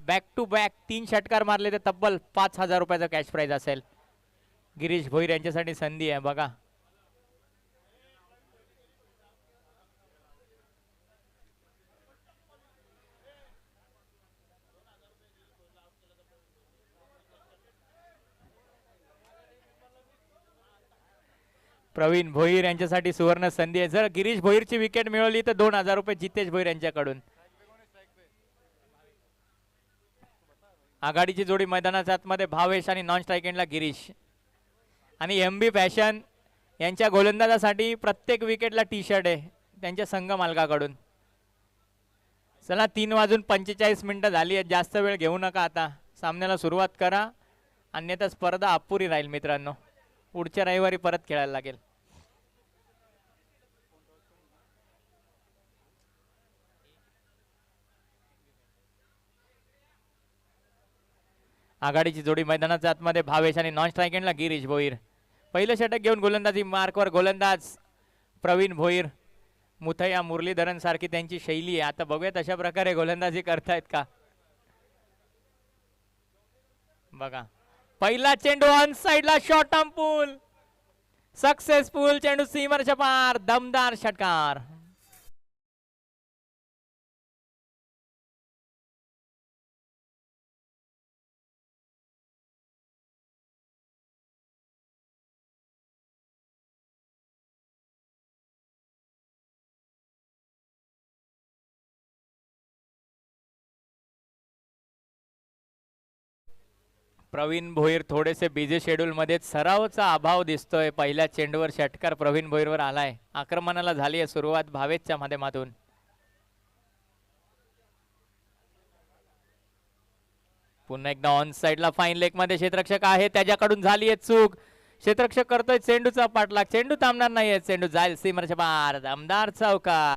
Back to back 3 षटकार मारले तर तब्बल 5,000 रुपयाचा कॅश प्राइज असेल. गिरीश भोईर यांच्यासाठी संधी आहे बघा. प्रवीण भोईर यांच्यासाठी सुवर्ण संधी आहे. जर गिरीश भोईरची विकेट मिळवली तर 2,000 रुपये जितेश भोईर यांच्याकडून. आघाडीची जोडी मैदानाच्या आतमध्ये भावेश आणि नॉन स्ट्राईक एंडला गिरीश. आणि MB फॅशन यांच्या गोलंदाजासाठी प्रत्येक विकेटला टी शर्ट आहे त्यांच्या संघ मालकाकडून. चला 3:45 झाली आहेत. जास्त वेळ घेऊ नका, आता सामन्याला सुरुवात करा, अन्यथा स्पर्धा अपुरी राहील मित्रांनो. पुढच्या रविवारी परत खेळायला लागेल. आघाडीची जोडी मैदानाच्या आतमध्ये भावेश आणि नॉन स्ट्राईक एंडला गिरीश भोईर. पहिलं षटक घेऊन गोलंदाजी मार्कवर गोलंदाज प्रवीण भोईर. मुथय्या मुरलीधरन सारखी त्यांची शैली आहे. आता बघूयात अशा प्रकारे गोलंदाजी करतायत का. बघा पहिला चेंडू ऑन साइडला शॉर्ट आर्म पूल सक्सेसफुल. चेंडू सीमारेषा पार, दमदार षटकार. प्रवीण भोईर थोडेसे बिझी शेड्यूल मध्ये, सरावचा अभाव दिसतोय. पहिल्या चेंडूवर षटकार प्रवीण भोईरवर आलाय. आक्रमणाला झाली आहे सुरुवात भावेशच्या माध्यमातून. पुन्हा एकदा ऑन साइडला फाईन लेग मध्ये क्षेत्ररक्षक आहे, त्याच्याकडून झाली आहे चूक. क्षेत्ररक्षक करतोय चेंडूचा पाठलाग. चेंडू थांबणार नाहीये, चेंडू जाईल सीमारेषा पार, दमदार चौकार.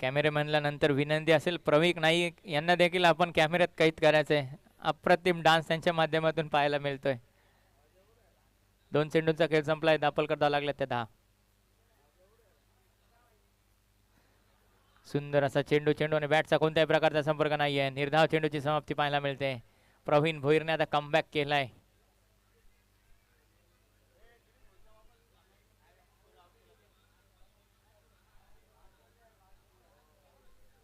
कॅमेरामॅनला नंतर विनंती असेल, प्रवीण नाईक यांना देखील आपण कॅमेऱ्यात कैद करायचंय. अप्रतिम डान्स त्यांच्या माध्यमातून पाहायला मिळतोय. 2 चेंडूंचा खेळ संपलाय. दापलकर धाव लागल्या त्या 10. सुंदर असा चेंडू आणि बॅटचा कोणत्याही प्रकारचा संपर्क नाहीये. निर्धाव चेंडूची समाप्ती पाहायला मिळते. प्रवीण भोईरने आता कमबॅक केलाय.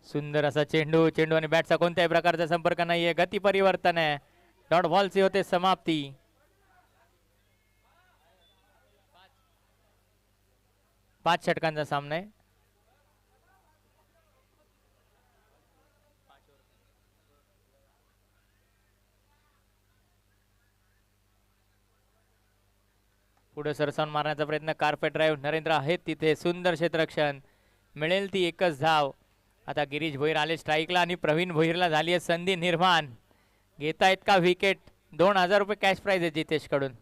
सुंदर असा चेंडू आणि बॅटचा कोणत्याही प्रकारचा संपर्क नाहीये. गती परिवर्तन आहे. डॉट बॉलची होते समाप्ती. 5 षटकांचा सामना आहे. पुढे सरसावून मारण्याचा प्रयत्न, कार्पेट ड्राईव्ह. नरेंद्र आहेत तिथे. सुंदर क्षेत्ररक्षण, मिळेल ती एकच धाव. आता गिरीश भोईर आले स्ट्राईकला आणि प्रवीण भोईरला झाली आहे संधी निर्माण. घेतायत का विकेट. 2,000 रुपये कॅश प्राइज आहे जितेश कडून.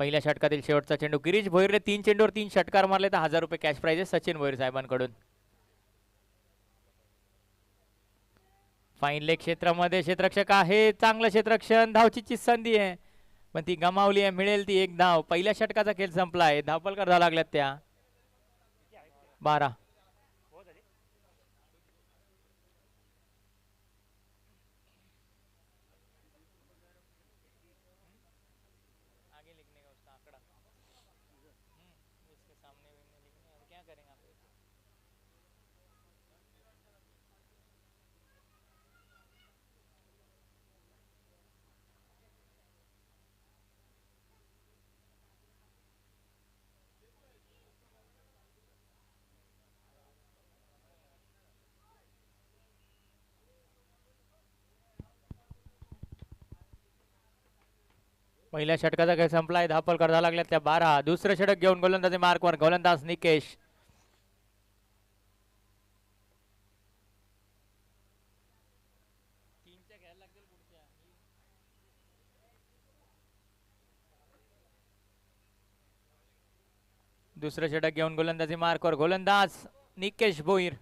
पहिल्या षटकातील शेवटचा चेंडू. गिरीश भोईरने 3 चेंडूवर 3 षटकार मारले तर 1,000 रुपये कॅश प्राइज आहे सचिन भोईर साहेबांकडून. फाईन लेग क्षेत्रामध्ये क्षेत्ररक्षक आहे. चांगलं क्षेत्ररक्षण. धावचीची संधी आहे पण ती गमावली आहे. मिळेल ती एक धाव. पहिल्या षटकाचा खेळ संपलाय. धावपलकर धाव लागल्यात त्या 12. पहिल्या षटकाचा खेळ संपलाय. धावपलकर धाव लागल्यात त्या 12. दुसरं षटक घेऊन गोलंदाजी मार्कवर गोलंदाज निकेश. दुसरं षटक घेऊन गोलंदाजी मार्कवर गोलंदाज निकेश भोईर.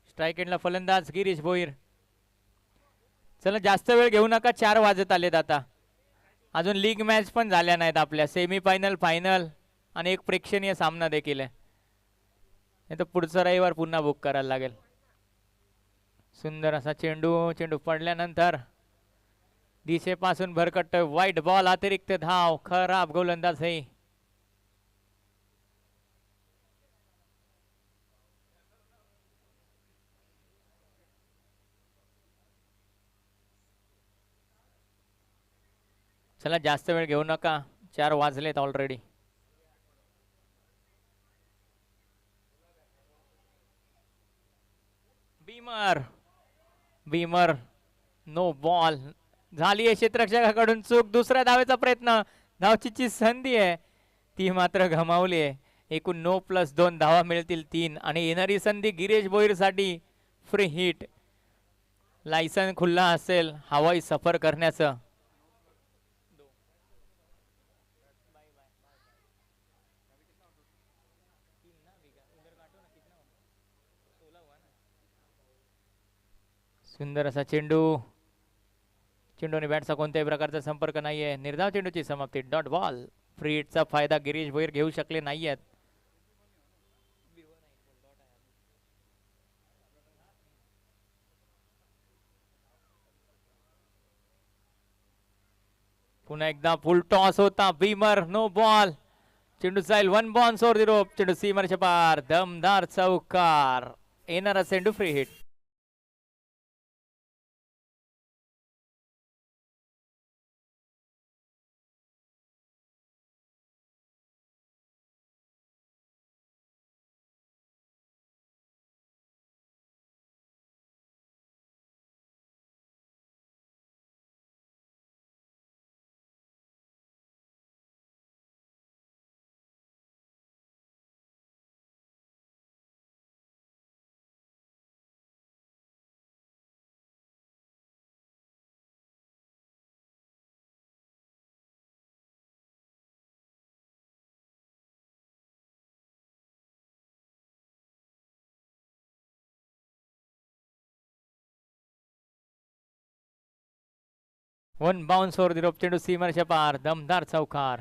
स्ट्राईक एंडला फलंदाज गिरीश भोईर. चला जास्त वेळ घेऊ नका, 4 वाजत आलेत आता. अजून लीग मॅच पण झाल्या नाहीत आपल्या. सेमीफायनल, फायनल आणि एक प्रेक्षणीय सामना देखील आहे. नाही तर पुढचा रविवार पुन्हा बुक करायला लागेल. सुंदर असा चेंडू पडल्यानंतर दिशेपासून भरकट वाईट बॉल, अतिरिक्त धाव. खराब गोलंदाज आहे. चला जास्त वेळ घेऊ नका, 4 वाजलेत ऑलरेडी. Beamer no ball. झाली आहे क्षेत्ररक्षकाकडून चूक. दुसऱ्या धावेचा प्रयत्न. धावचीची संधी आहे ती मात्र गमावली आहे. एकूण 9+2 धावा मिळतील 3 आणि येणारी संधी गिरीश भोईर साठी फ्री हिट. लायसन खुल्ला असेल हवाई सफर करण्याचं. सुंदर असा चेंडूने बॅटचा कोणत्याही प्रकारचा संपर्क नाहीये. निर्धाव चेंडूची समाप्ती. Dot ball. फ्री हिटचा फायदा गिरीश भोईर घेऊ शकले नाहीयेत. पुन्हा एकदा फुल टॉस होता. Beamer no ball. चेंडू जाईल 1 बॉल 0. चेंडू सीमरच्या पार. दमदार चौकार. येणारा चेंडू free hit. One bounce over the rope. चेंडू सीमरच्या पार. दमदार चौकार.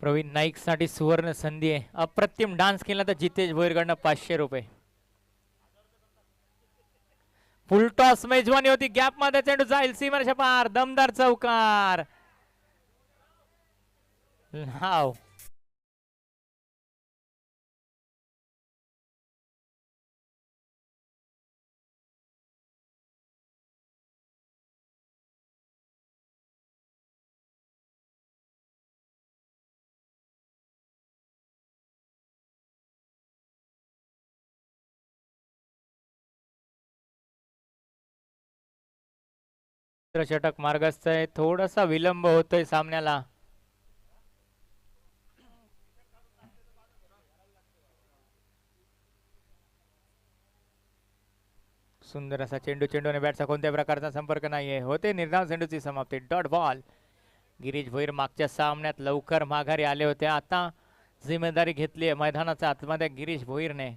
प्रवीण नाईक साठी सुवर्ण संधी आहे. अप्रतिम डान्स केला तर जितेश भोईरकडनं 500 रुपये. फुल टॉस मेजवानी होती. गॅप मध्ये चेंडू जाईल सीमरच्या पार. दमदार चौकार. हाव. षटक मार्गस्थ आहे. थोडासा विलंब होतोय सामन्याला. सुंदर असा चेंडूने बॅटचा कोणत्या प्रकारचा संपर्क नाहीये. होते निर्धाव चेंडूची समाप्ती. Dot ball. गिरीश भोईर मागच्या सामन्यात लवकर माघारी आले होते. आता जिम्मेदारी घेतली आहे मैदानाच्या आतमध्ये गिरीश भोईरने.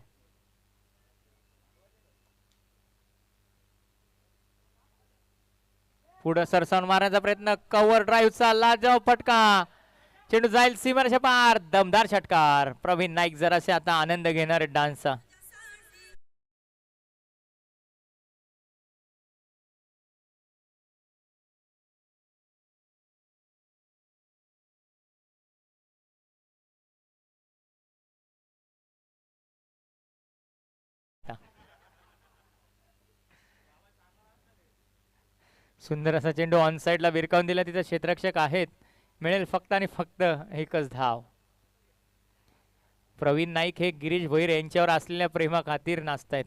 पुढे सरसावून मारण्याचा प्रयत्न. कव्हर ड्राईव्हचा लाजवाब फटका. चेंडू जाईल सीमरच्या पार. दमदार षटकार. प्रवीण नाईक जरासे आता आनंद घेणार आहेत डान्सचा. सुंदर असा चेंडू ऑन साइडला विरकावून दिला. तिथे क्षेत्ररक्षक आहेत. मिळेल फक्त आणि फक्त एकच धाव. प्रवीण नाईक हे गिरीश भोईर यांच्यावर असलेल्या प्रेमा खातीर नाचतायत.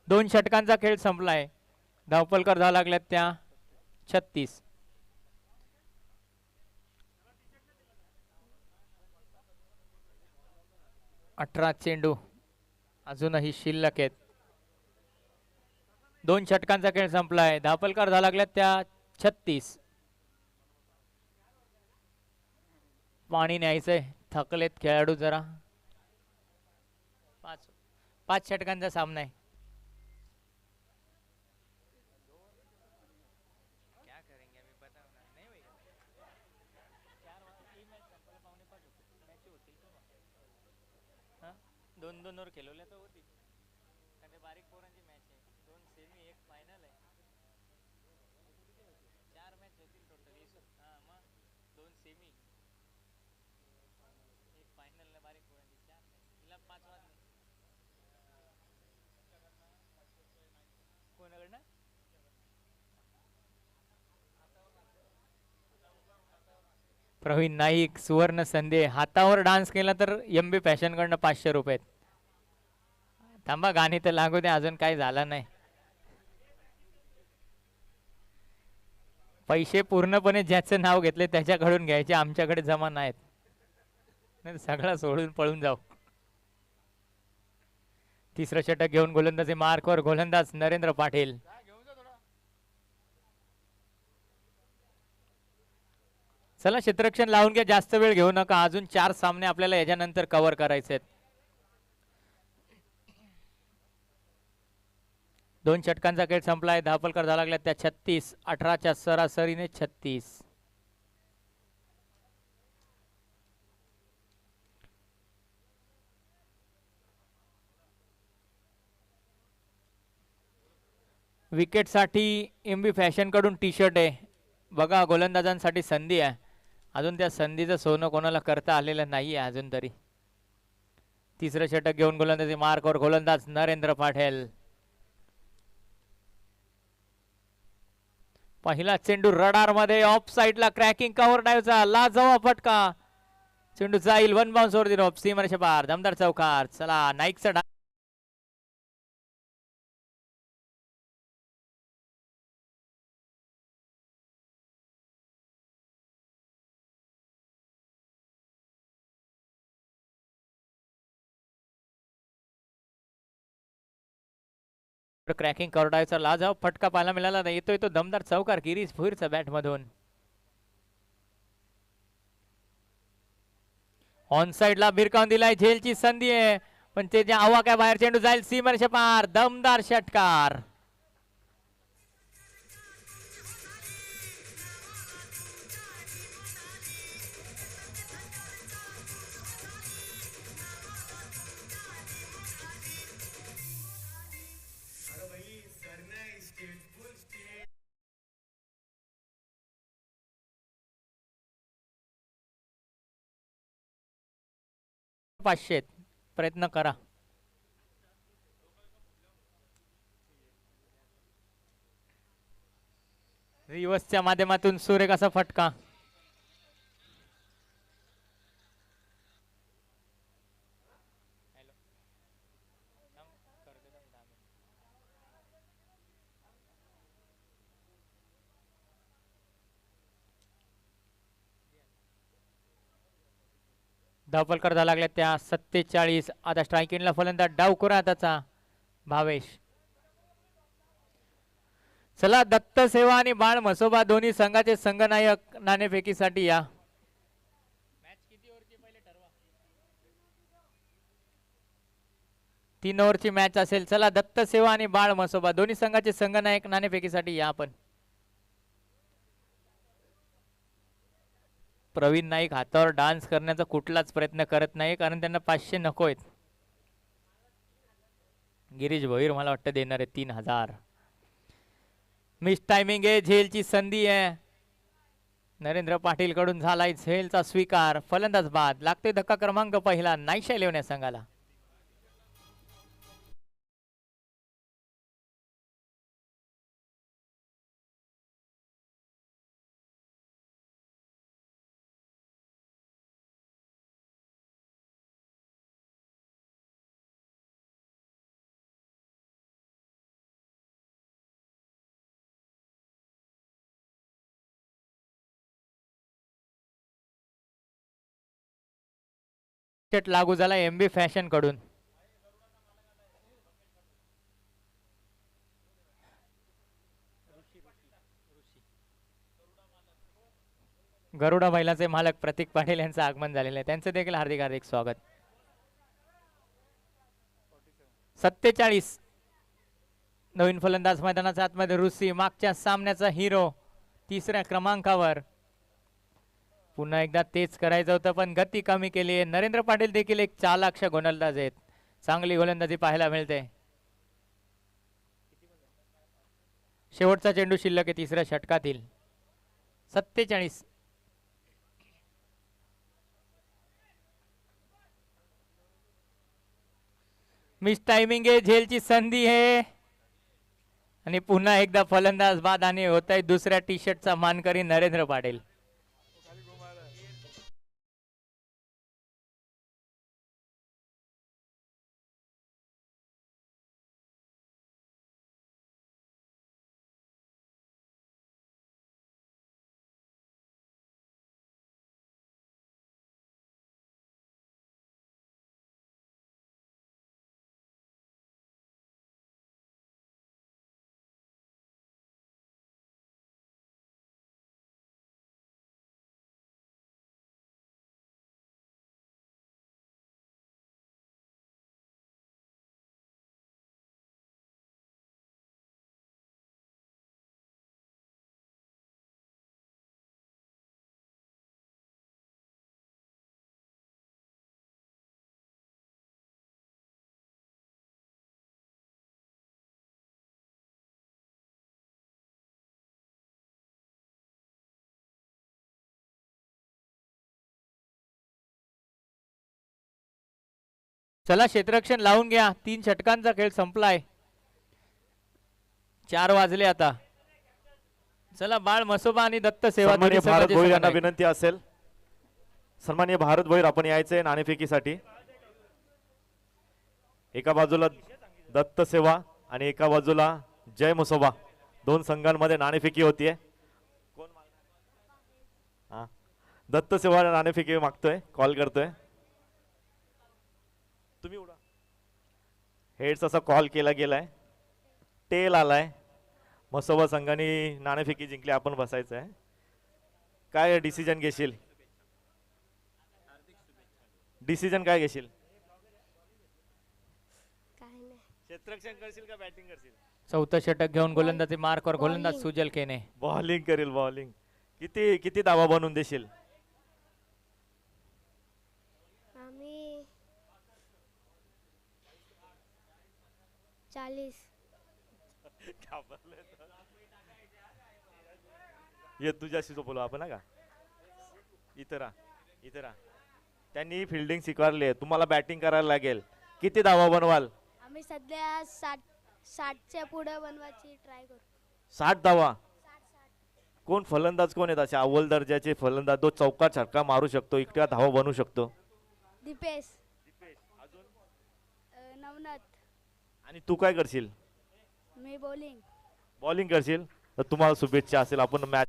2 षटकांचा खेळ संपलाय. धावपलकर धाव लागल्यात त्या 36. 18 चेंडू अजूनही शिल्लक आहेत. 2 षटकांचा खेळ संपलाय. धापलकर झाला लागल्यात त्या 36. पाणी न्यायचंय, थकलेत खेळाडू जरा. 5 षटकांचा सामना आहे. दोन 2 वर खेळवल्या तर होती. बारीक पोरांची मॅच आहे. 2 सेमी 1 फायनल आहे. 4 मॅच होतील टोटल. मग 2 सेमी 1 फायनल ला बारीक पोरांची 4 मॅच. तिला 5 वाजले. कोणाकडनं? प्रवीण नाईक सुवर्ण संधी. हातावर डान्स केला तर एमबी फॅशन कडनं 500 रुपये. थांबा गाणी तर लागू द्या, अजून काही झालं नाही. पैसे पूर्णपणे ज्याचं नाव घेतले त्याच्याकडून घ्यायचे, आमच्याकडे जमा नाहीत. नाही सगळं सोडून पळून जाऊ. तिसरं षटक घेऊन गोलंदाजी मार्कवर गोलंदाज नरेंद्र पाटील. चला क्षेत्ररक्षण लावून घ्या, जास्त वेळ घेऊ नका. अजून 4 सामने आपल्याला याच्यानंतर कव्हर करायचे आहेत. 2 षटकांचा खेळ संपलाय. धापलकर झाला लागला त्या 36. 18च्या सरासरीने 36. विकेटसाठी एमबी फॅशन कडून टी शर्ट आहे बघा. गोलंदाजांसाठी संधी आहे. अजून त्या संधीचं सोनं कोणाला करता आलेलं नाही आहे अजून तरी. तिसरं षटक घेऊन गोलंदाजी मार्कवर गोलंदाज नरेंद्र पाटील. पहिला चेंडू रडार मध्ये ऑफ साइडला क्रॅकिंग कव्हर डायव्हचा लाजवाब फटका. चेंडू जाईल वन बाउन्स वर दिन ऑफ सीमारेषा पार. दमदार चौकार. चला नाईकचा क्रॅकिंग करडायचा लाजवाब फटका पाहायला मिळाला नाही. येतोय तो दमदार चौकार गिरीश भुईरचा बॅट मधून. ऑन साइडला भिरकावून दिलाय. झेलची संधी आहे पण ते ज्या आवा काय बाहेर चेंडू जाईल सीमारेषा पार. दमदार षटकार. पाचशे प्रयत्न करा. रिवर्सच्या माध्यमातून सुरेख असा फटका. धावपलकर झाला लागल्या त्या 47. आता स्ट्रायकिंगला फलंदाज डावखुरा त्याचा भावेश. चला दत्त सेवा आणि बाळ म्हसोबा दोन्ही संघाचे संघनायक नाणेफेकीसाठी या. 3 ओव्हरची मॅच असेल. चला दत्त सेवा आणि बाळ म्हसोबा दोन्ही संघाचे संघनायक नाणेफेकीसाठी या आपण. प्रवीण नाईक हातावर डान्स करण्याचा कुठलाच प्रयत्न करत नाही कारण त्यांना 500 नको आहेत. गिरीश भोईर मला वाटतं देणार आहे 3000. मिस टायमिंग आहे. झेलची संधी आहे. नरेंद्र पाटील कडून झालाय झेलचा स्वीकार. फलंदाज बाद. लागतोय धक्का क्रमांक पहिला नाईशा लेवण्या संघाला. थेट लागू झाला MB फॅशन कडून. गरुडा बैलाचे मालक प्रतीक पाटील यांचं आगमन झालेलं आहे, त्यांचं देखील हार्दिक हार्दिक स्वागत. 47 नवीन फलंदाज मैदानाच्या आतमध्ये रुसी, मागच्या सामन्याचा हिरो, तिसऱ्या क्रमांकावर. पुन्हा एकदा तेच करायचं होतं पण गती कमी केली आहे. नरेंद्र पाटील देखील एक चालाक्ष गोलंदाज आहेत, चांगली गोलंदाजी पाहायला मिळते. शेवटचा चेंडू शिल्लक आहे तिसऱ्या षटकातील. 47 मिस टायमिंग आहे, झेलची संधी आहे आणि पुन्हा एकदा फलंदाज बाद आणि होत आहे दुसऱ्या टी शर्टचा मानकरी नरेंद्र पाटील. चला क्षेत्ररक्षण लावून घ्या, 3 षटकांचा खेळ संपलाय. 4 वाजले आता. चला बाळ मसोबा आणि दत्त सेवा भारत भोईर यांना विनंती असेल, सन्माननीय भारत भोईर आपण यायचंय नाणेफेकीसाठी. एका बाजूला दत्त सेवा आणि एका बाजूला जय मसोबा, दोन संघांमध्ये नाणेफेकी होतीये. कोण मागणार? दत्त सेवा नाणेफेकी मागतोय, कॉल करतोय. तुम्ही उडा. हेड्स असा कॉल केला गेलाय, टेल आलाय. मसोबा संघाने नाणेफेकी जिंकली, आपण बसायचं आहे. काय डिसिजन घेशील? डिसिजन काय घेशील? क्षेत्ररक्षण करशील का बॅटिंग करशील? चौथं षटक घेऊन गोलंदाजी मार्कवर गोलंदाज सुजल केने. बॉलिंग करेल, बॉलिंग. किती किती धावा बनवून देशील? आम्ही 40. ये तुझ्याशी जो बोलू आपण का इतरा इतरा. त्यांनी फिल्डिंग स्वीकारली आहे, तुम्हाला बॅटिंग करायला लागेल. किती धावा बनवाल? आम्ही सध्या 60च्या पुढे बनवायची ट्राय करू. 60 धावा. कोण फलंदाज कोण आहेत असे अव्वल दर्जाचे फलंदाज, तो चौका छक्का मारू शकतो, इतक्या धावा बनवू शकतो? दीपेश. नवनाथ. आणि तू काय करशील? मी बॉलिंग. बॉलिंग करशील तर तुम्हाला शुभेच्छा असेल. आपण मॅच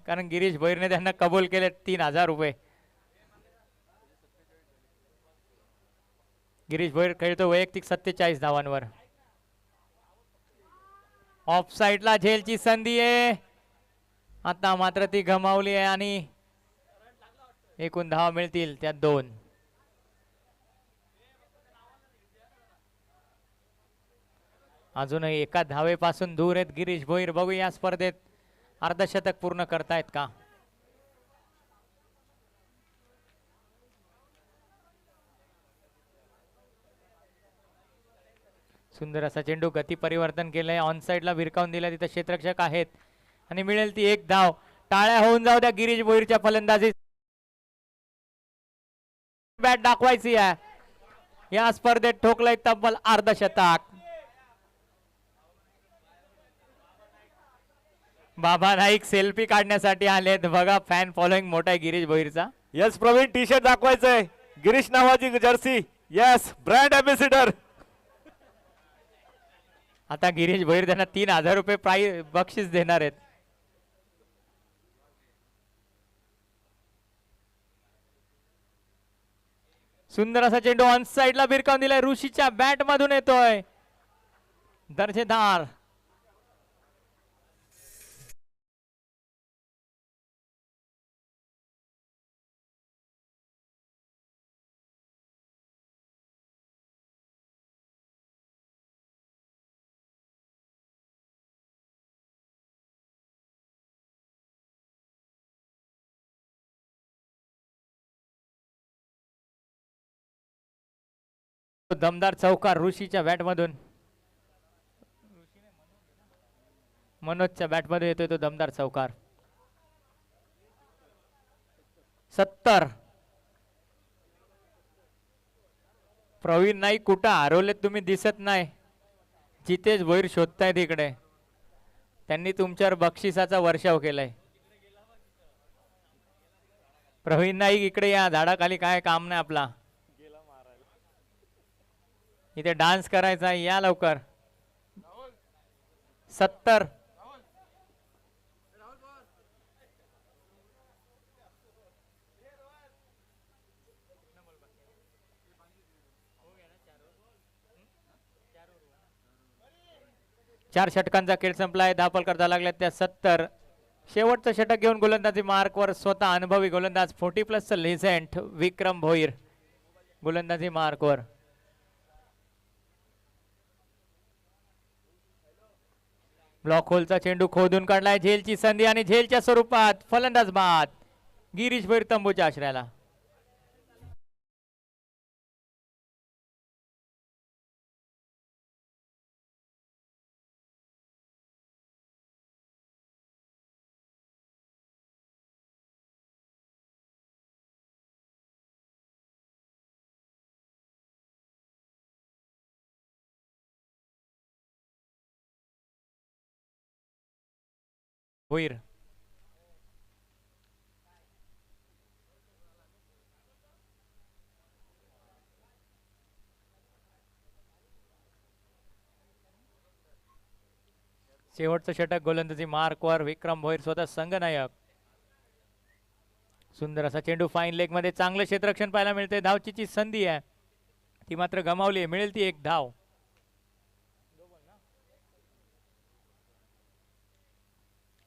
कारण गिरीश भोईरने त्यांना कबूल केले 3000 रुपये. गिरीश भोईर खेळतो वैयक्तिक 47 धावांवर. ऑफ साइडला झेलची संधी आहे, आता मात्र ती गमावली आहे आणि एकूण धावा मिळतील त्यात 2. अजूनही एका धावेपासून दूर आहेत गिरीश भोईर. बघू या स्पर्धेत अर्धशतक पूर्ण करतायत का. सुंदर असा चेंडू, गती परिवर्तन केलंय, ऑन साइडला भिरकावून दिला, तिथं क्षेत्ररक्षक आहेत आणि मिळेल ती एक धाव. टाळ्या होऊन जाऊ द्या गिरीश भोईरच्या फलंदाजी. बॅट दाखवायची आहे. या स्पर्धेत ठोकलंय तब्बल अर्धशतक. बाबा नाईक सेल्फी काढण्यासाठी आलेत. बघा फॅन फॉलोइंग मोठा आहे गिरीश भोईरचा. यस प्रवीण, टी शर्ट दाखवायचंय. गिरीश नावाची जर्सी. Yes, brand ambassador. आता गिरीश भोईर त्यांना 3000 रुपये प्राइज बक्षीस देणार आहेत. सुंदर असा चेंडू ऑन साइडला भिरकावून दिलाय. ऋषीच्या बॅट मधून येतोय. दर्जेदार. दमदार चौकार ऋषीच्या बॅट मधून. मनोजच्या बॅट मध्ये येतोय तो दमदार चौकार. 70. प्रवीण नाईक कुठं हरवलेत तुम्ही, दिसत नाही. जितेश भोईर शोधतायत इकडे. त्यांनी तुमच्यावर बक्षिसाचा वर्षाव केलाय. प्रवीण नाईक इकडे या, झाडाखाली काय काम नाही आपला. इथे डान्स करायचा आहे, या लवकर. 70. चार षटकांचा खेळ संपलाय. धापल करता लागल्यात त्या 70. शेवटचं षटक घेऊन गोलंदाजी मार्कवर स्वतः अनुभवी गोलंदाज 40+ लेजेंड विक्रम भोईर गोलंदाजी मार्कवर. ब्लॉक होलचा चेंडू खोदून काढलाय. झेलची संधी आणि झेलच्या स्वरूपात फलंदाज बाद. गिरीश भोईर तंबूच्या आश्रयाला. भोईर शेवटचं षटक गोलंदाजी मार्कवर विक्रम भोईर स्वतः संघनायक. सुंदर असा चेंडू फाईन लेग मध्ये, चांगलं क्षेत्ररक्षण पाहायला मिळते. धावचीची संधी आहे ती मात्र गमावली आहे. मिळेल ती एक धाव.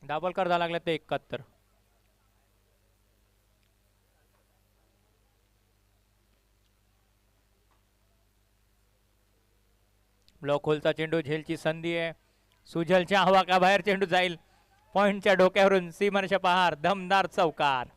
दाभोलकर झाला लागला ते 71. ब्लॉक होलचा चेंडू, झेलची संधी आहे. सुजलच्या हवा का बाहेर चेंडू जाईल. पॉइंटच्या डोक्यावरून सीमर्श पहार, दमदार चौकार.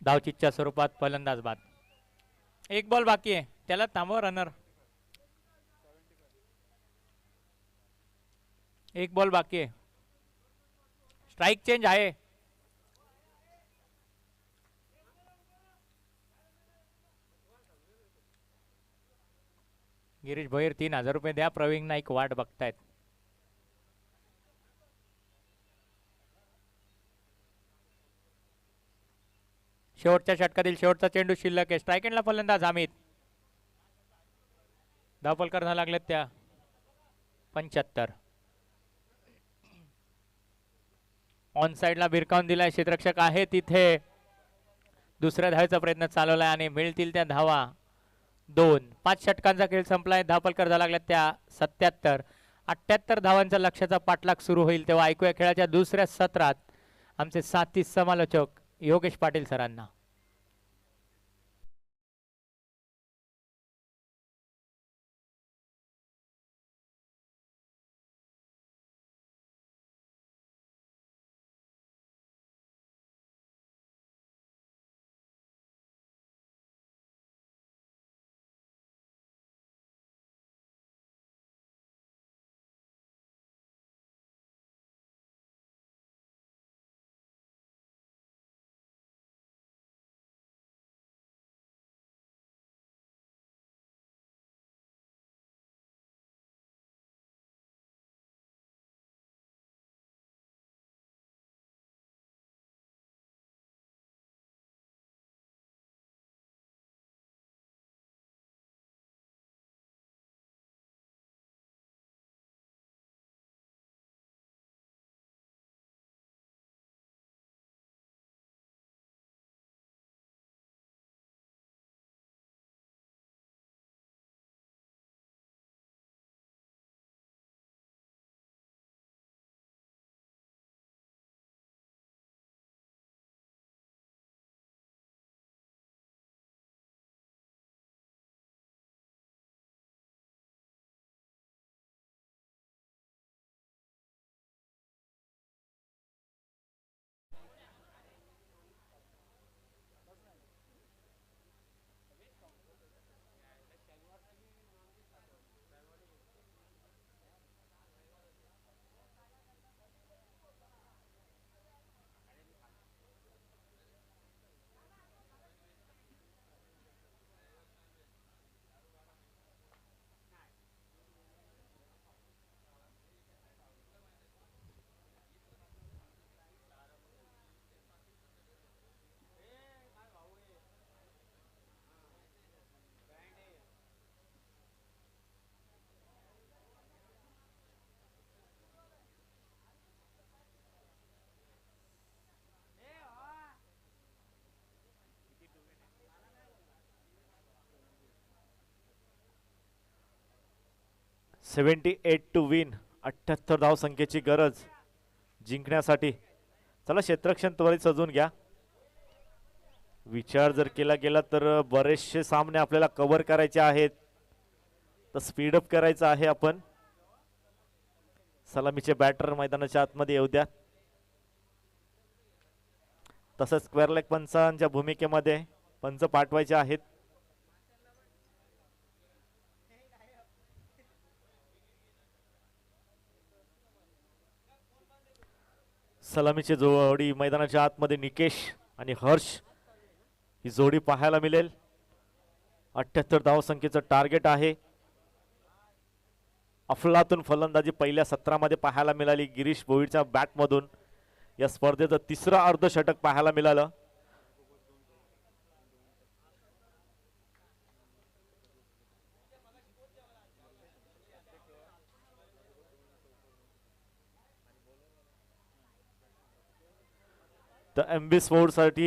धावचीच्या स्वरूपात फलंदाज बाद. एक बॉल बाकी आहे, त्याला थांबवा रनर. एक बॉल बाकी आहे, स्ट्राइक चेंज आहे. गिरीश भोईर 3000 रुपये द्या. प्रवीण नाईक वाट बघतायत. शेवटच्या षटकातील शेवटचा चेंडू शिल्लक आहे. स्ट्राइक एंडला फलंदाज अमित. धावफलक करणं लागलेत त्या 75. ऑन साइडला भिरकावून दिलाय, क्षेत्ररक्षक आहे तिथे. दुसऱ्या धावेचा प्रयत्न चालवलाय आणि मिळतील त्या धावा 2. 5 षटकांचा खेळ संपलाय. धावफलक करायला लागल्यात त्या 77. 78 धावांचा लक्ष्याचा पाठलाग सुरू होईल तेव्हा ऐकूया खेळाच्या दुसऱ्या सत्रात आमचे साथी समालोचक योगेश पाटील सरांना. $78 टू विन. 78 धाव संख्येची गरज जिंकण्यासाठी. चला क्षेत्ररक्षण त्वरित सजून घ्या. विचार जर केला गेला तर बरेचसे सामने आपल्याला कव्हर करायचे आहेत, तर स्पीडअप करायचं आहे आपण. सलामीचे बॅटर मैदानाच्या आतमध्ये येऊ द्या. तसंच स्क्वेअर लेग पंचांच्या भूमिकेमध्ये पंच पाठवायचे आहेत. सलामीची जोडी मैदानाच्या आतमध्ये निकेश आणि हर्ष ही जोडी पाहायला मिळेल. 78 धाव संख्येचं टार्गेट आहे. अफलातून फलंदाजी पहिल्या सत्रामध्ये पाहायला मिळाली गिरीश भोईरच्या बॅटमधून. या स्पर्धेचं तिसरं अर्धशतक पाहायला मिळालं. तर एमबी स्पोर्ट्स साठी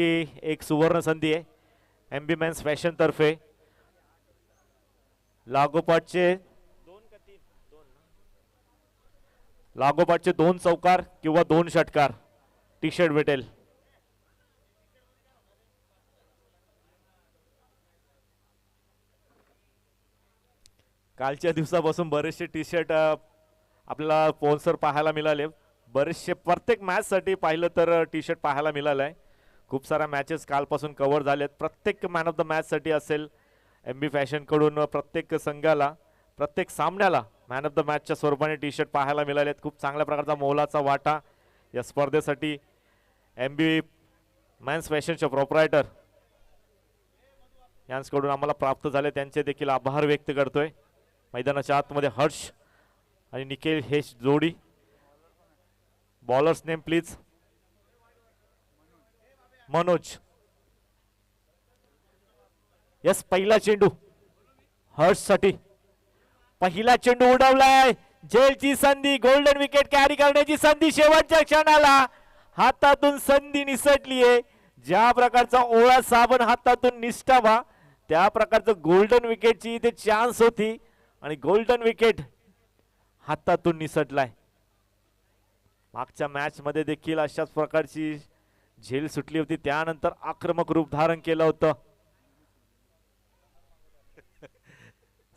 एक सुवर्ण संधी आहे. एमबी मेन्स फॅशन तर्फे लागोपाठचे 2 चौकार किंवा 2 षटकार टी शर्ट भेटेल. कालच्या दिवसापासून बरेचसे टी शर्ट आपल्याला स्पॉन्सर पाहायला मिळाले. बरेचसे प्रत्येक मॅच साठी पाहिलं तर टी शर्ट पाहायला मिळालंय. खूप साऱ्या मॅचेस कालपासून कव्हर झालेत. प्रत्येक मॅन ऑफ द मॅच साठी असेल MB फॅशन कडून प्रत्येक संघाला प्रत्येक सामन्याला मॅन ऑफ द मॅचच्या स्वरूपाने टी शर्ट पाहायला मिळालेत. खूप चांगल्या प्रकारचा मोलाचा वाटा या स्पर्धेसाठी MB मॅन्स फॅशनचे प्रोप्रायटर यांच्याकडून आम्हाला प्राप्त झाले. त्यांचे देखील आभार व्यक्त करतोय. मैदानाच्या आतमध्ये हर्ष आणि निखिल हे जोडी. Bowlers name please. Manoj. Yes, पहिला चेंडू हर्ष साठी. पहिला चेंडू उडवलाय. झेलची संधी, गोल्डन विकेट कॅरी करण्याची संधी शेवटच्या क्षणाला. हातातून संधी निसटलीये. ज्या प्रकारचा ओळा साबण हातातून निष्ठावा त्या प्रकारचं गोल्डन विकेटची इथे चान्स होती आणि गोल्डन विकेट हातातून निसटलाय. मागच्या मॅच मध्ये देखील अशाच प्रकारची झेल सुटली होती. त्यानंतर आक्रमक रूप धारण केलं होतं.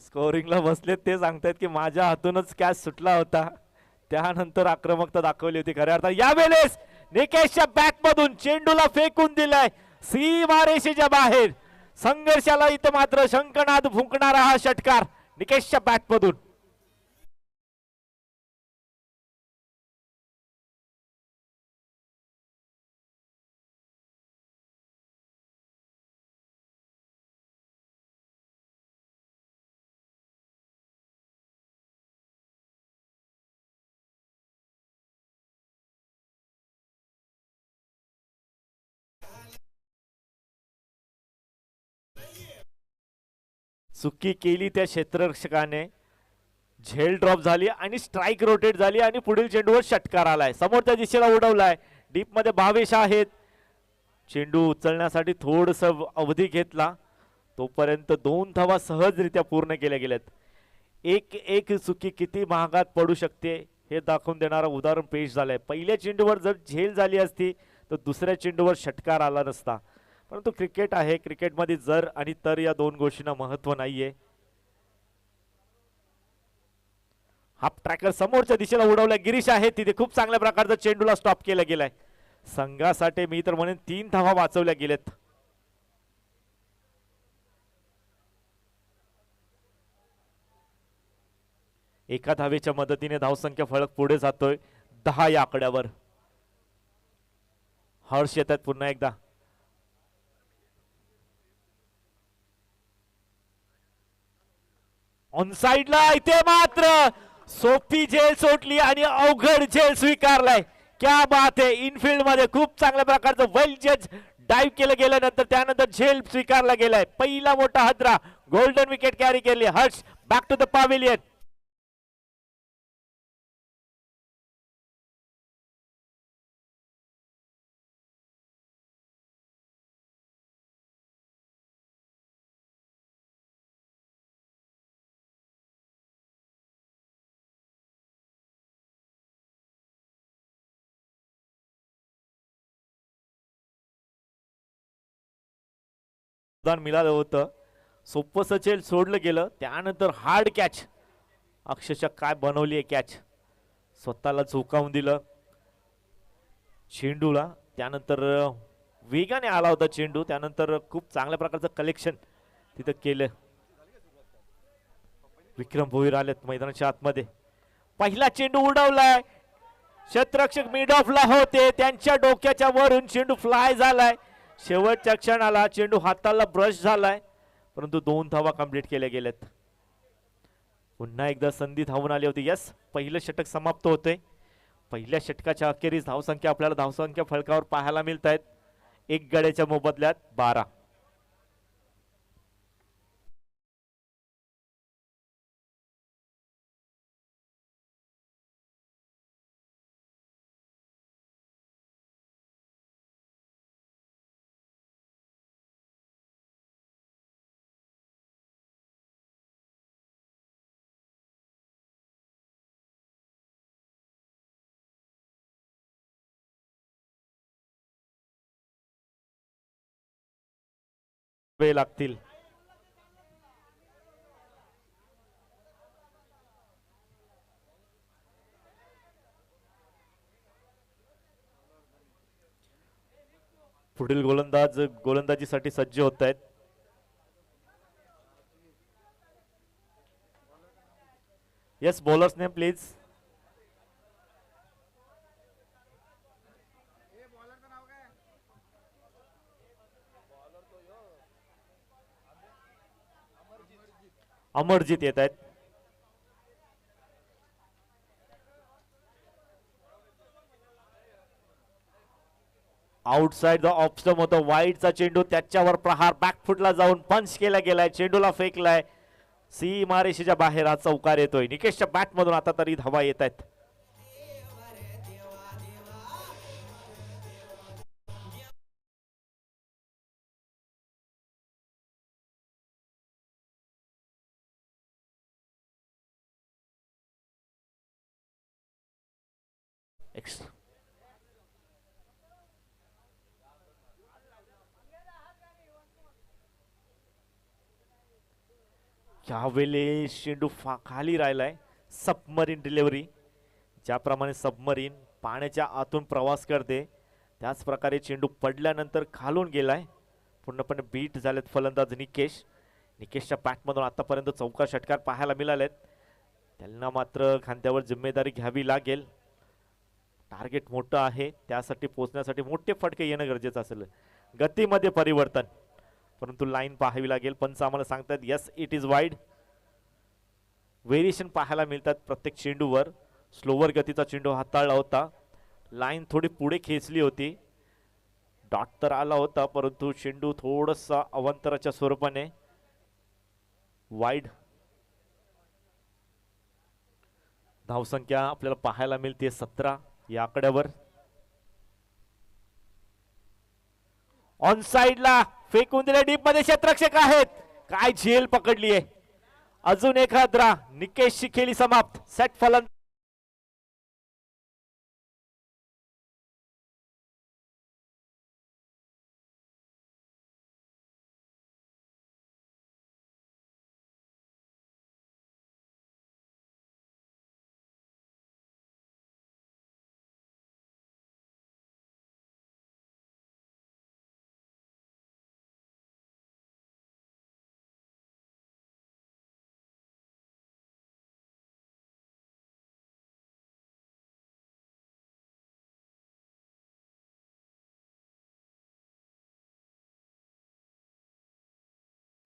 स्कोरिंगला बसलेत ते सांगतायत की माझ्या हातूनच कॅच सुटला होता. त्यानंतर आक्रमकता दाखवली होती. खऱ्या अर्थात यावेळेस निकेशच्या बॅक मधून चेंडूला फेकून दिलाय सीमारेषेच्या बाहेर. संघर्षाला इथं मात्र शंखनाद फुंकणारा हा षटकार निकेशच्या बॅट मधून. चुकी केली त्या क्षेत्ररक्षकाने. झेल ड्रॉप झाली आणि स्ट्राइक रोटेट झाली आणि पुढील चेंडूवर षटकार आलाय. समोरच्या दिशेला उडवलाय. डीप मध्ये भावेश आहेत. चेंडू उचलण्यासाठी थोडस अवधी घेतला. तोपर्यंत 2 धावा सहजरित्या पूर्ण केल्या गेल्यात. एक चुकी किती महागात पडू शकते हे दाखवून देणारं उदाहरण पेश झालंय. पहिल्या चेंडूवर जर झेल झाली असती तर दुसऱ्या चेंडूवर षटकार आला नसता. परंतु क्रिकेट आहे. क्रिकेटमध्ये जर आणि तर या दोन गोष्टींना महत्व नाहीये. हाफ ट्रॅकर समोरच्या दिशेला उडवलाय. गिरीश आहे तिथे. खूप चांगल्या प्रकारचा चेंडूला स्टॉप केला गेलाय. संघासाठी मी तर म्हणेन 3 धावा वाचवल्या गेल्यात. एका धावेच्या मदतीने धावसंख्या फलक पुढे जातोय 10 या आकड्यावर. हर्ष येतात पुन्हा एकदा. ऑन साइडला इथे मात्र सोपी झेल सोडली आणि अवघड झेल स्वीकारलाय. क्या बात आहे. इनफिल्ड मध्ये खूप चांगल्या प्रकारचं वेल जज डाईव्ह केलं गेल्यानंतर त्यानंतर झेल स्वीकारला गेलाय. पहिला मोठा हदरा. गोल्डन विकेट कॅरी केली. Harsh back to the pavilion. मिळालं होतं. सोपं चेल सोडलं गेलं. त्यानंतर हार्ड कॅच. अक्षरशः काय बनवली आहे कॅच. स्वतःला झोकावून दिलं चेंडूला. त्यानंतर वेगाने आला होता चेंडू. त्यानंतर खूप चांगल्या प्रकारचं कलेक्शन तिथं केलं. विक्रम भोईर आलेत मैदानाच्या आतमध्ये. पहिला चेंडू उडवलाय. क्षेत्ररक्षक मिड ऑफला होते. त्यांच्या डोक्याच्या वरून चेंडू फ्लाय झालाय. शेवटच्या क्षणाला चेंडू हाताला ब्रश झालाय. परंतु 2 धावा कंप्लीट केल्या गेल्यात. पुन्हा एकदा संधी धावून आली होती. यस, पहिलं षटक समाप्त होते. पहिल्या षटकाच्या अखेरीस धावसंख्या आपल्याला धावसंख्या फलकावर पाहायला मिळत आहेत. 1 गड्याच्या मोबदल्यात 12. लागतील. पुढील गोलंदाज गोलंदाजीसाठी सज्ज होत आहेत. Yes, bowlers name please. Amarjeet येत आहेत. आउटसाइड द ऑफ स्टंप होतं. वाईडचा चेंडू, त्याच्यावर प्रहार बॅकफुटला जाऊन पंच केला गेलाय. चेंडूला फेकलाय सीमारेषेच्या बाहेर. हा चौकार येतोय. निकेशच्या बॅट मधून आता तरी धावा येत आहेत. यावेळेस चेंडू खाली राहिलाय. Submarine delivery. ज्याप्रमाणे सबमरीन पाण्याच्या आतून प्रवास करते त्याच प्रकारे चेंडू पडल्यानंतर खालून गेलाय. पूर्णपणे बीट झालेत फलंदाज निकेश. निकेशच्या बॅटमधून आतापर्यंत चौकार षटकार पाहायला मिळालेत. त्यांना मात्र खांद्यावर जिम्मेदारी घ्यावी लागेल. टार्गेट मोठं आहे, त्यासाठी पोहोचण्यासाठी मोठे फटके येणं गरजेचं असेल. गतीमध्ये परिवर्तन, परंतु लाईन पाहावी लागेल. पंच आम्हाला सांगतात yes it is wide. Variation पाहायला मिळतात प्रत्येक चेंडूवर. स्लोवर गतीचा चेंडू हाताळला होता. लाईन थोडी पुढे खेचली होती. डॉट तर आला होता, परंतु चेंडू थोडसा अवांतराच्या स्वरूपाने वाईड. धावसंख्या आपल्याला पाहायला मिळते 17 या आकड्यावर. ऑन साइडला फेकून दिले. डीप मध्ये क्षेत्ररक्षक आहेत. काय झेल पकडली आहे. अजून एखादा. निकेशची खेळी समाप्त. सेट फलंदाज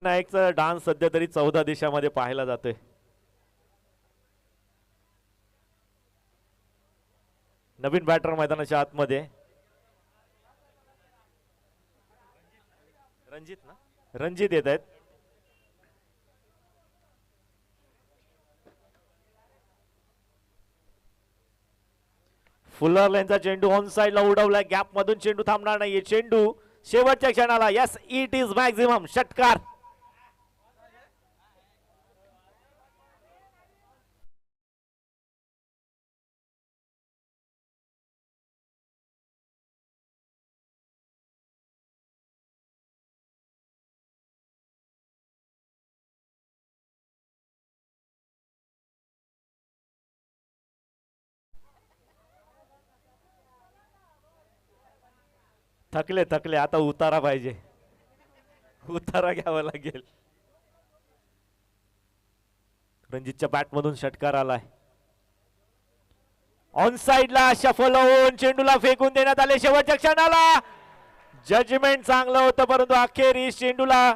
नायकचा डान्स सध्या तरी 14 देशामध्ये पाहायला जातोय. नवीन बॅटर मैदानाच्या आतमध्ये. रणजित येत आहेत. फुलर लेनचा चेंडू ऑन साइडला उडवलाय. गॅप मधून चेंडू थांबणार नाहीये. चेंडू शेवटच्या क्षणाला. Yes it is maximum. षटकार. थकले आता उतारा पाहिजे. उतारा घ्यावा लागेल. रणजितच्या बॅट मधून षटकार आलाय. ऑन साइडला शफल होऊन चेंडूला फेकून देण्यात आले. शेवटच्या क्षणाला. जजमेंट चांगलं होतं, परंतु अखेरीस चेंडूला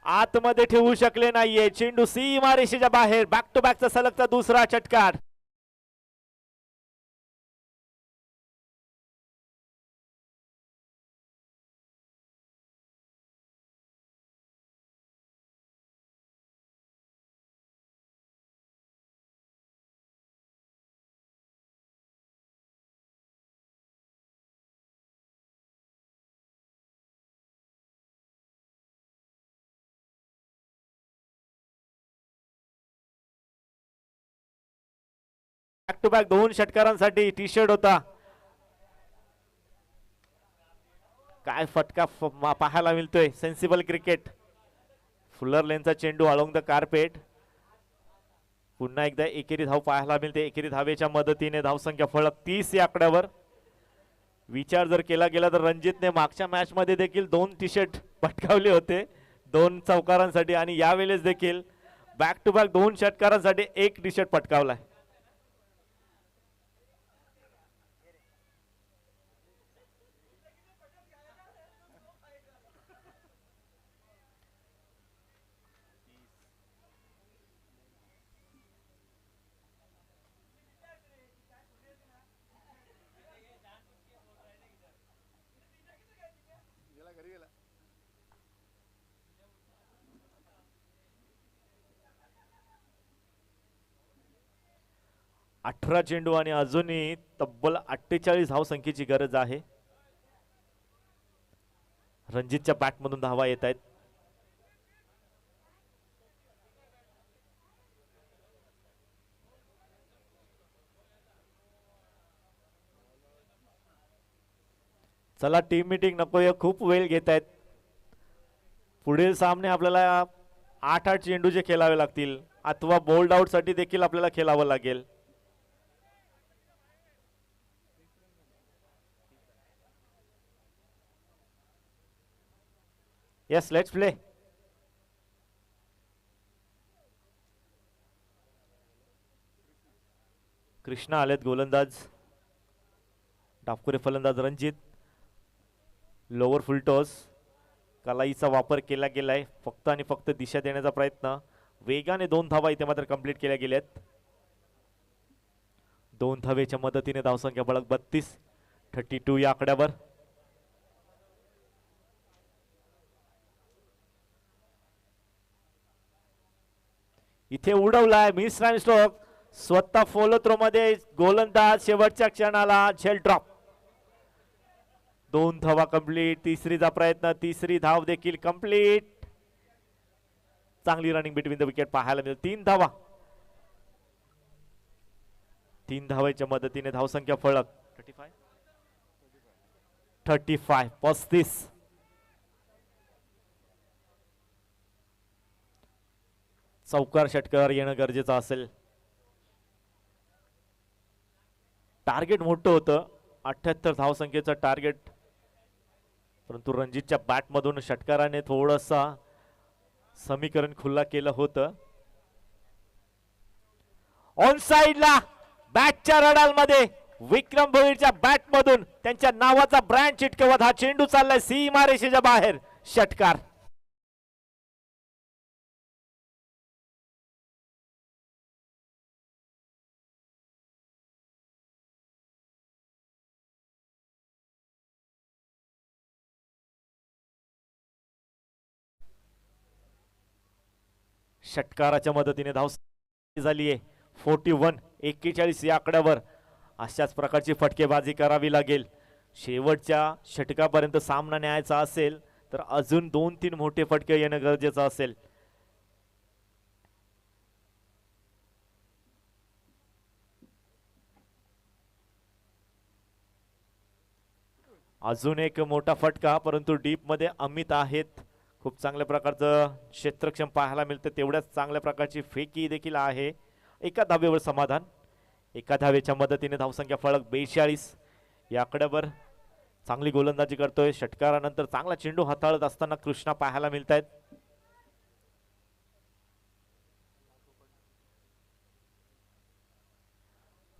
आतमध्ये ठेवू शकले नाहीये. चेंडू सीमारेषेच्या बाहेर. बॅक टू बॅकचा सलगचा दुसरा षटकार. बॅक टू बॅक 2 षटकारांसाठी टी शर्ट होता. काय फटका पाहायला मिळतोय. Sensible cricket. फुलर लेनचा चेंडू अलोंग द कार्पेट. पुन्हा एकदा एकेरी धाव पाहायला मिळते. एकेरी धावेच्या मदतीने धावसंख्या फलक 30 या आकड्यावर. विचार जर केला गेला तर रणजितने मागच्या मॅच मध्ये देखील 2 टी शर्ट पटकावले होते 2 चौकारांसाठी आणि यावेळेस देखील बॅक टू बॅक 2 षटकारांसाठी 1 टी शर्ट पटकावलाय. गेला घरी गेला. 18 चेंडू आणि अजूनही तब्बल 48 धावसंख्येची गरज आहे. रणजितच्या बॅटमधून धावा येत आहेत. चला टीम मीटिंग नको खूप वेळ घेत आहेत. पुढील सामने आपल्याला 8-8 चेंडूचे खेळावे लागतील अथवा बोल्ड आउट साठी देखील आपल्याला खेळावं लागेल. Yes, let's play. कृष्णा आलेत गोलंदाज. डावखुरे फलंदाज रणजित. Lower full toss. कलाईचा वापर केला गेलाय फक्त आणि फक्त दिशा देण्याचा प्रयत्न. वेगाने 2 धावा इथे मात्र कंप्लीट केल्या गेल्यात. 2 धावेच्या मदतीने धावसंख्या बळक 32 या आकड्यावर. इथे उडवलाय मिस राईन स्ट्रोक. स्वतः फॉलो थ्रो मध्ये गोलंदाज शेवटच्या क्षणाला झेल ड्रॉप. 2 धावा कंप्लीट. तिसरीचा प्रयत्न. तिसरी धाव देखील कंप्लीट. चांगली रनिंग बिटवीन द विकेट पाहायला मिळेल. 3 धावा. 3 धावेच्या मदतीने धावसंख्या फळक 35. चौकार षटकार येणं गरजेचं असेल. टार्गेट मोठं होतं 78 धावसंख्येचं टार्गेट, परंतु रणजितच्या बॅटमधून षटकाराने थोडंसा समीकरण खुल्ला केलं होतं. ऑन साइडला बॅटच्या रडालमध्ये विक्रम भोईरच्या बॅटमधून त्यांच्या नावाचा ब्रँड चिटकवत हा चेंडू चाललाय सीमारेषेच्या बाहेर. षटकार. षटकाराच्या मदतीने धाव झालीये 41 या आकड्यावर. अशाच प्रकारची फटकेबाजी करावी लागेल. शेवटच्या षटकापर्यंत सामना न्यायचा असेल तर अजून 2-3 मोठे फटके येणं गरजेचं असेल. अजून एक मोठा फटका, परंतु डीप मध्ये अमित आहेत. खूप चांगल्या प्रकारचं क्षेत्रक्षम पाहायला मिळतं. तेवढ्याच चांगल्या प्रकारची फेकी देखील आहे. एका धावेवर समाधान. एका धावेच्या मदतीने धावसंख्या फळक 42 या आकड्यावर. चांगली गोलंदाजी करतोय. षटकारानंतर चांगला चेंडू हाताळत असताना कृष्णा पाहायला मिळत आहेत.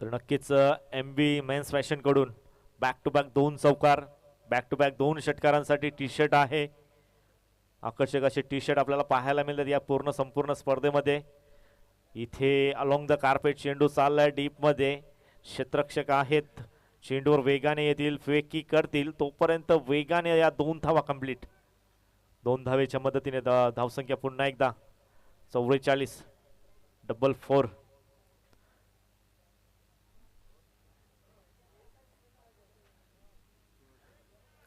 तर नक्कीच MB मेन्स फॅशन कडून बॅक टू बॅक 2 चौकार, बॅक टू बॅक 2 षटकारांसाठी टी शर्ट आहे. आकर्षक असे टी शर्ट आपल्याला पाहायला मिळतात या संपूर्ण स्पर्धेमध्ये. इथे अलॉंग द कार्पेट चेंडू चाललाय डीप मध्ये. क्षेत्ररक्षक आहेत. चेंडूवर वेगाने येतील, फेकी करतील, तोपर्यंत वेगाने या 2 धावा कंप्लीट. 2 धावेच्या मदतीने धावसंख्या पुन्हा एकदा 44 4.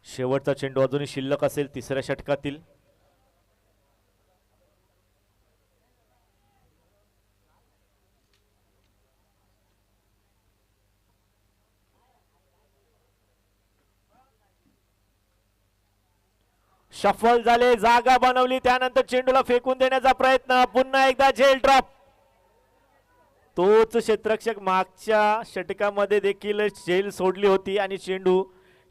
शेवटचा चेंडू अजूनही शिल्लक असेल तिसऱ्या षटकातील. शफल झाले, जागा बनवली, त्यानंतर चेंडूला फेकून देण्याचा प्रयत्न. पुन्हा एकदा झेल ड्रॉप. तोच क्षेत्ररक्षक मागच्या षटकामध्ये देखील झेल सोडली होती आणि चेंडू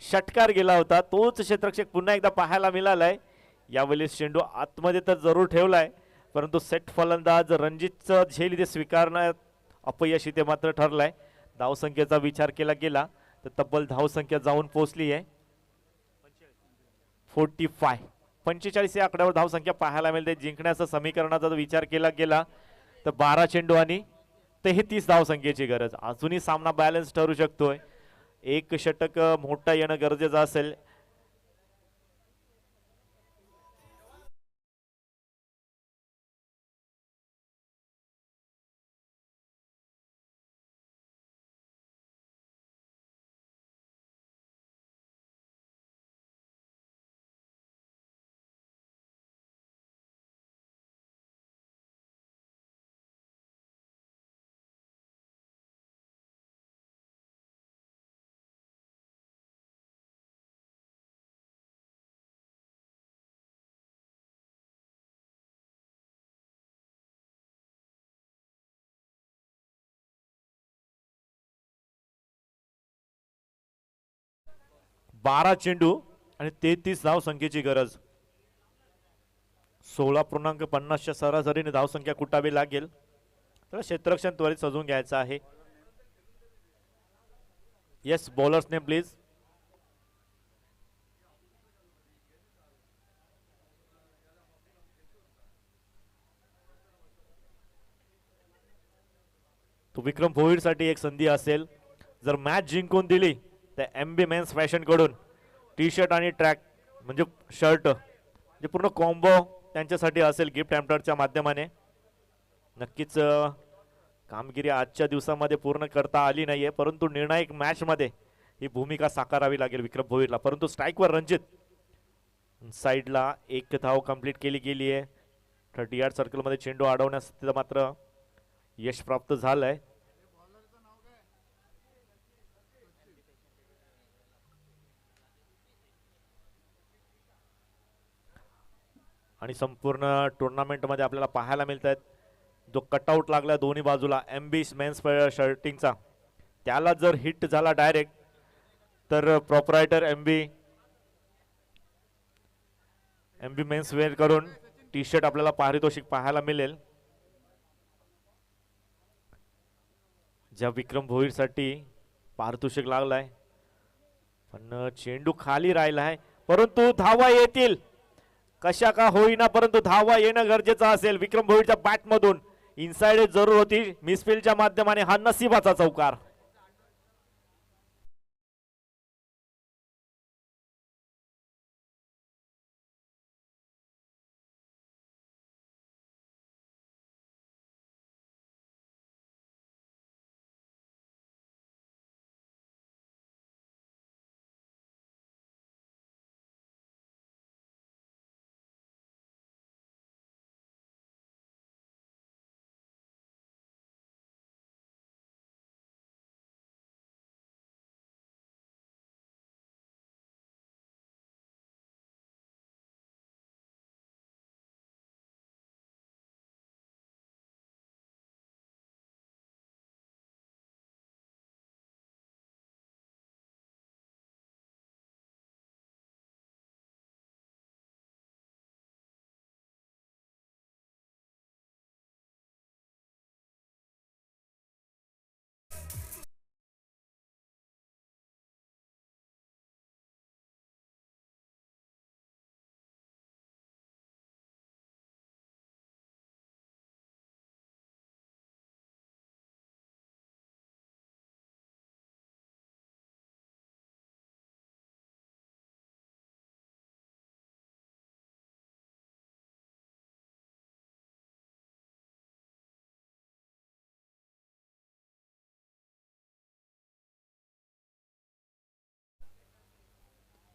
षटकार गेला होता, तोच क्षेत्ररक्षक पुन्हा एकदा पाहायला मिळालाय. यावेळी चेंडू आतमध्ये तर जरूर ठेवलाय, परंतु सेट फलंदाज रणजितचं झेल इथे स्वीकारण्यात अपयश इथे मात्र ठरलाय. धावसंख्येचा विचार केला गेला तर तब्बल धावसंख्या जाऊन पोहोचली आहे 45. 45 या आकड्यावर धावसंख्या पाहायला मिळते. जिंकण्याचा समीकरणाचा जर विचार केला गेला तर 12 चेंडू आणि 33 धावसंख्येची गरज. अजूनही सामना बॅलन्स ठरू शकतोय. एक षटक मोठा येणं गरजेचं असेल. बारा चेंडू आणि 33 धावसंख्येची गरज. 16.50च्या सरासरीने धावसंख्या कुटावी लागेल. तर क्षेत्ररक्षण त्वरित सजवून घ्यायचं आहे. Yes, bowlers name please. तो विक्रम भोईर साठी एक संधी असेल. जर मॅच जिंकून दिली तर MB मेन्स फॅशन कडून टी शर्ट आणि ट्रॅक म्हणजे शर्ट म्हणजे पूर्ण कॉम्बो त्यांच्यासाठी असेल गिफ्ट हॅम्परच्या माध्यमाने. नक्कीच कामगिरी आजच्या दिवसामध्ये पूर्ण करता आली नाहीये, परंतु निर्णायक मॅच मध्ये ही भूमिका साकारावी लागेल विक्रम भोईरला. परंतु स्ट्राईकवर रणजित साईडला एक धाव कंप्लीट केली गेली आहे. 30 यार्ड सर्कलमध्ये चेंडू अडवण्यास मात्र यश प्राप्त झालंय. आणि संपूर्ण टुर्नामेंट मध्ये आपल्याला पाहायला मिळत आहेत जो कटआउट लागला दोन्ही बाजूला MB मेन्स शर्टिंगचा, त्याला जर हिट झाला डायरेक्ट तर प्रॉपरायटर MB मेन्स वेअर करून टी शर्ट आपल्याला पारितोषिक पाहायला मिळेल. ज्या विक्रम भोईर साठी पारितोषिक लागलाय, पण चेंडू खाली राहिला आहे. परंतु धावा येतील कशा का होईना, परंतु धावा येणं गरजेचं असेल. विक्रम भोईरच्या बॅट मधून इनसाइड जरूर होती. मिसफिल्डच्या माध्यमाने हा नशिबाचा चौकार.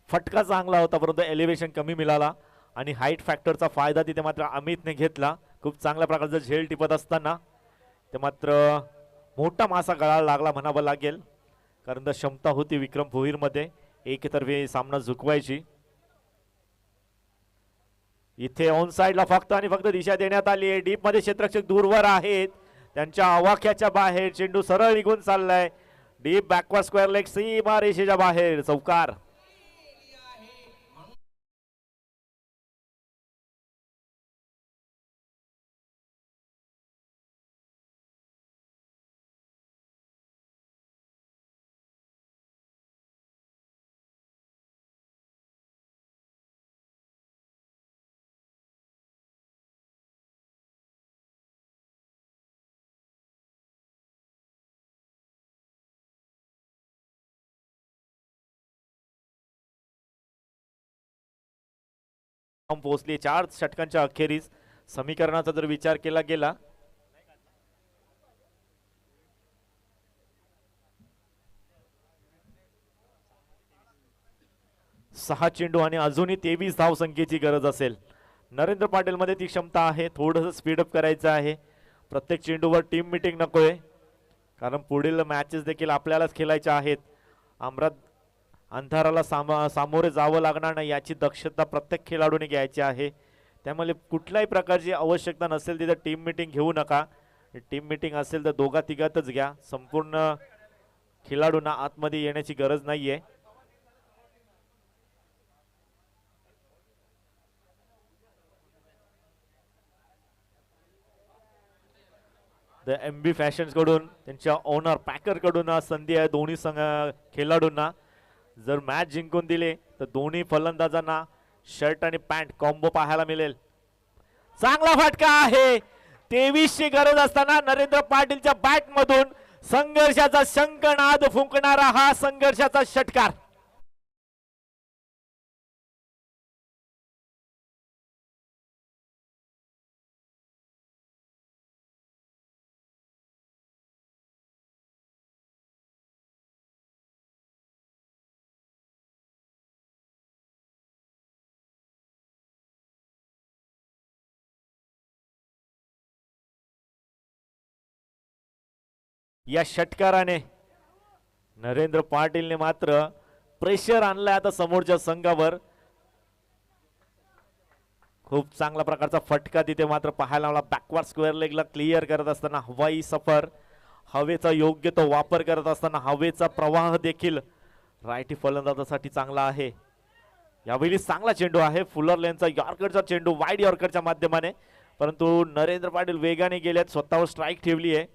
फटका चांगला होता, परंतु एलिव्हेशन कमी मिळाला आणि हाईट फॅक्टरचा फायदा तिथे मात्र अमितने घेतला. खूप चांगल्या प्रकारचा झेल टिपत असताना ते मात्र मोठा मासा गळाला लागला म्हणावं लागेल, कारण क्षमता होती विक्रम भोईर मध्ये एकतर्फी सामना झुकवायची. इथे ऑन साइडला फक्त आणि फक्त दिशा देण्यात आली आहे. डीप मध्ये क्षेत्ररक्षक दूरवर आहेत, त्यांच्या आवाक्याच्या बाहेर चेंडू सरळ निघून चाललाय. डीप बॅकवर्ड स्क्वेअर लेग सीमा रेषेच्या बाहेर. चौकार. पोहोचली 4 षटकांच्या अखेरीस. समीकरणाचा जर विचार केला गेला सहा चेंडू आणि अजूनही 23 धावसंख्येची गरज असेल. नरेंद्र पाटील मध्ये ती क्षमता आहे. थोडंसं स्पीडअप करायचं आहे. प्रत्येक चेंडूवर टीम मीटिंग नकोय, कारण पुढील मॅचेस देखील आपल्यालाच खेळायच्या आहेत. अंधाराला सामोरे जावं लागणार नाही याची दक्षता प्रत्येक खेळाडूने घ्यायची आहे. त्यामुळे कुठल्याही प्रकारची आवश्यकता नसेल तिथे टीम मीटिंग घेऊ नका. टीम मीटिंग असेल तर दोघा तिघातच घ्या. संपूर्ण खेळाडूंना आतमध्ये येण्याची गरज नाहीये. द MB फॅशन्स कडून त्यांच्या ओनर पॅकर कडून संधी आहे दोन्ही खेळाडूंना. जर मॅच जिंकून दिले तर दोन्ही फलंदाजांना शर्ट आणि पॅन्ट कॉम्बो पाहायला मिळेल. चांगला फटका आहे. 23 ची गरज असताना नरेंद्र पाटीलच्या बॅट मधून संघर्षाचा शंखनाद फुंकणारा हा संघर्षाचा षटकार. या षटकाराने नरेंद्र पाटीलने मात्र प्रेशर आणलाय आता समोरच्या संघावर. खूप चांगला प्रकारचा फटका तिथे मात्र पाहायला मला. बॅकवर्ड स्क्वेअर लेगला क्लिअर करत असताना हवाई सफर, हवेचा योग्य तो वापर करत असताना हवेचा प्रवाह देखील रायटी फलंदाजासाठी चांगला आहे. यावेळी चांगला चेंडू आहे. फुलर लेनचा यॉर्करचा चेंडू वाईड यॉर्करच्या माध्यमाने, परंतु नरेंद्र पाटील वेगाने गेल्यात, स्वतःवर स्ट्राईक ठेवली आहे.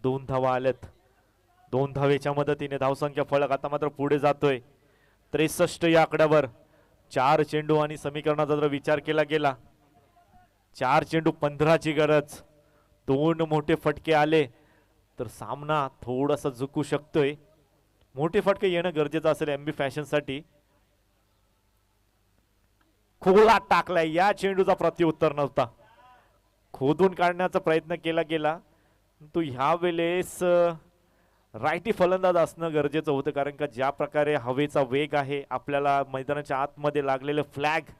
2 धावा आल्यात. 2 धावेच्या मदतीने धावसंख्या फलक आता मात्र पुढे जातोय 63 या आकड्यावर. 4 चेंडू आणि समीकरणाचा जर विचार केला गेला 4 चेंडू 15 ची गरज. 2 मोठे फटके आले तर सामना थोडासा झुकू शकतोय. मोठे फटके येणं गरजेचं असेल MB फॅशन साठी. खोलात टाकलाय. या चेंडूचा प्रत्युत्तर नव्हता. खोदून काढण्याचा प्रयत्न केला गेला, तो ह्या वेळेस रायटी फलंदाज असणं गरजेचं होतं, कारण का ज्या प्रकारे हवेचा वेग आहे आपल्याला मैदानाच्या आतमध्ये लागलेले फ्लॅग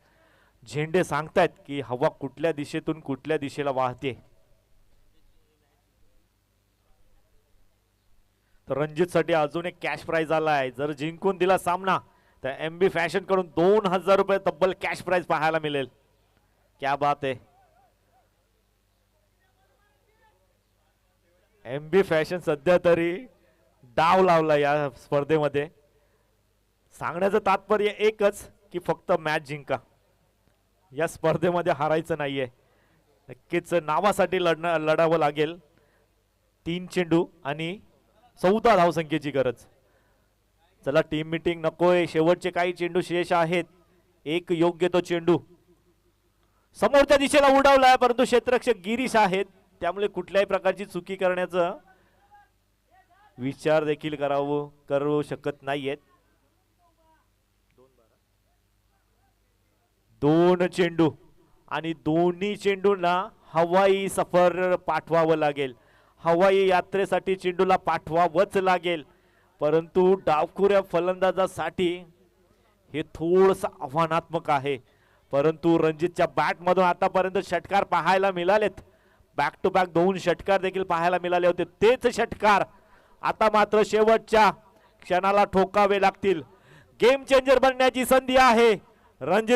झेंडे सांगतायत की हवा कुठल्या दिशेतून कुठल्या दिशेला वाहते. तर रणजित साठी अजून एक कॅश प्राइज आलाय. जर जिंकून दिला सामना तर MB फॅशन कडून 2000 रुपये तब्बल कॅश प्राइज पाहायला मिळेल. क्या बात आहे. MB फॅशन सध्या तरी डाव लावला या स्पर्धेमध्ये. सांगण्याचं तात्पर्य एकच की फक्त मॅच जिंका, या स्पर्धेमध्ये हारायचं नाहीये. नक्कीच नावासाठी लढावं लागेल. 3 चेंडू आणि 14 धावसंख्येची गरज. चला टीम मीटिंग नकोय. शेवटचे काही चेंडू शेष आहेत. एक योग्य तो चेंडू समोरच्या दिशेला उडवलाय, परंतु क्षेत्ररक्षक गिरीश आहेत, त्यामुळे कुठल्याही प्रकारची चुकी करण्याचा विचार देखील करू शकत नाहीयेत. 2 चेंडू आणि दोन्ही चेंडूंना हवाई सफर पाठवावं लागेल. हवाई यात्रेसाठी चेंडूला पाठवावंच लागेल, परंतु डावखुऱ्या फलंदाजासाठी हे थोडंसं आव्हानात्मक आहे. परंतु रणजितच्या बॅट मधून आतापर्यंत षटकार पाहायला मिळालेत. बॅक टू बॅक 2 षटकार देखील पाहायला मिळाले होते. तेच षटकार आता मात्र शेवटच्या क्षणाला ठोकावे लागतील. गेम चेंजर बनण्याची संधी आहे. रणजित